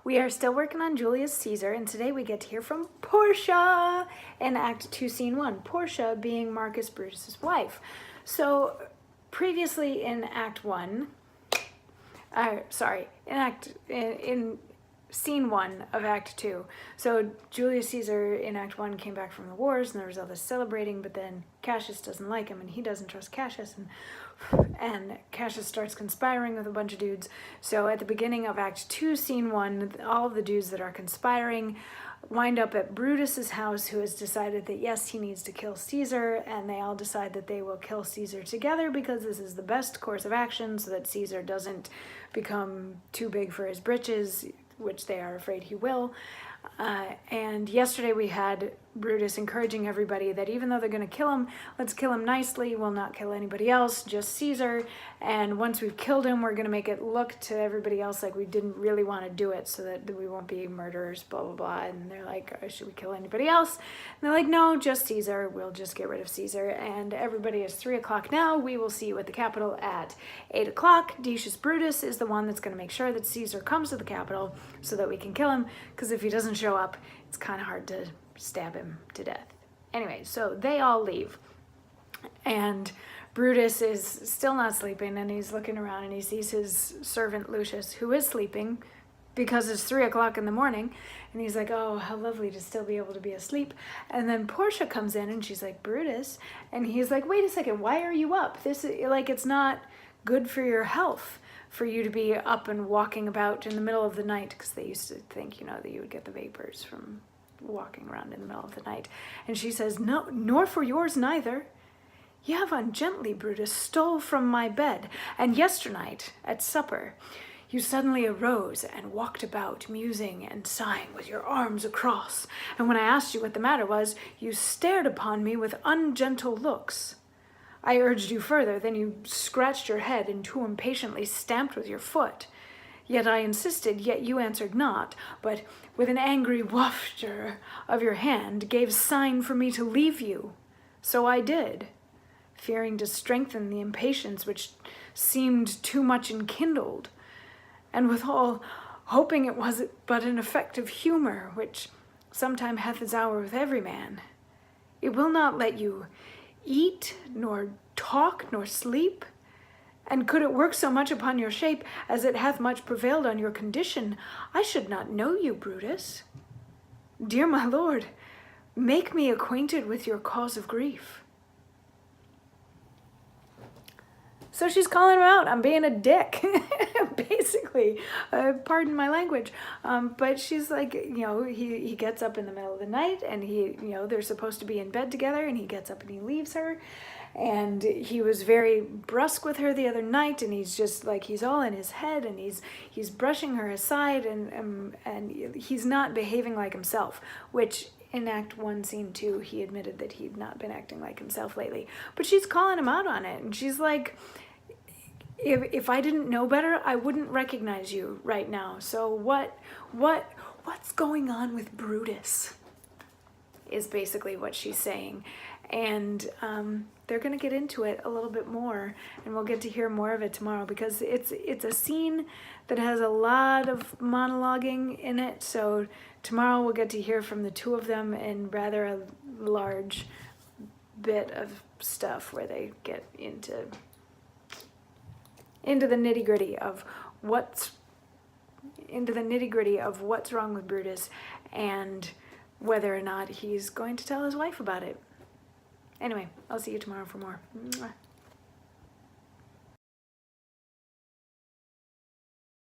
We are still working on Julius Caesar, and today we get to hear from Portia in Act 2, Scene 1. Portia being Marcus Brutus's wife. So, previously in Act 1, in Scene 1 of Act 2. So Julius Caesar in Act 1 came back from the wars, and there was all this celebrating, but then Cassius doesn't like him, and he doesn't trust Cassius, and Cassius starts conspiring with a bunch of dudes. So at the beginning of Act 2, Scene 1, all of the dudes that are conspiring wind up at Brutus's house, who has decided that yes, he needs to kill Caesar, and they all decide that they will kill Caesar together because this is the best course of action so that Caesar doesn't become too big for his britches, which they are afraid he will. And yesterday we had Brutus encouraging everybody that even though they're going to kill him, let's kill him nicely. We'll not kill anybody else, just Caesar. And once we've killed him, we're going to make it look to everybody else like we didn't really want to do it so that we won't be murderers, blah, blah, blah. And they're like, oh, should we kill anybody else? And they're like, no, just Caesar. We'll just get rid of Caesar. And everybody is 3 o'clock now. We will see you at the Capitol at 8 o'clock. Decius Brutus is the one that's going to make sure that Caesar comes to the Capitol so that we can kill him, because if he doesn't show up, it's kind of hard to stab him to death. Anyway, so they all leave, and Brutus is still not sleeping, and he's looking around and he sees his servant Lucius, who is sleeping because it's 3 o'clock in the morning, and he's like, oh, how lovely to still be able to be asleep. And then Portia comes in and she's like, Brutus, and he's like, wait a second, why are you up? This is like, it's not good for your health for you to be up and walking about in the middle of the night, because they used to think, you know, that you would get the vapors from walking around in the middle of the night. And she says, no, nor for yours neither. You have ungently, Brutus, stole from my bed, and yesternight at supper you suddenly arose and walked about, musing and sighing with your arms across, and when I asked you what the matter was, you stared upon me with ungentle looks. I urged you further, then you scratched your head and too impatiently stamped with your foot. Yet I insisted, yet you answered not, but with an angry wafture of your hand gave sign for me to leave you. So I did, fearing to strengthen the impatience which seemed too much enkindled, and withal hoping it was but an effect of humor, which sometime hath its hour with every man. It will not let you eat, nor talk, nor sleep, and could it work so much upon your shape as it hath much prevailed on your condition, I should not know you, Brutus. Dear my lord, make me acquainted with your cause of grief. So she's calling him out on being a dick, basically. Pardon my language. But she's like, you know, he gets up in the middle of the night, and they're supposed to be in bed together, and he gets up and he leaves her. And he was very brusque with her the other night, and he's just like, he's all in his head, and he's brushing her aside, and he's not behaving like himself, which in Act 1, Scene 2, he admitted that he'd not been acting like himself lately. But she's calling him out on it, and she's like, if I didn't know better, I wouldn't recognize you right now. So what's going on with Brutus is basically what she's saying. And they're going to get into it a little bit more, and we'll get to hear more of it tomorrow, because it's a scene that has a lot of monologuing in it. So tomorrow we'll get to hear from the two of them in rather a large bit of stuff where they get into the nitty-gritty of what's wrong with Brutus, and whether or not he's going to tell his wife about it. Anyway, I'll see you tomorrow for more. Mwah.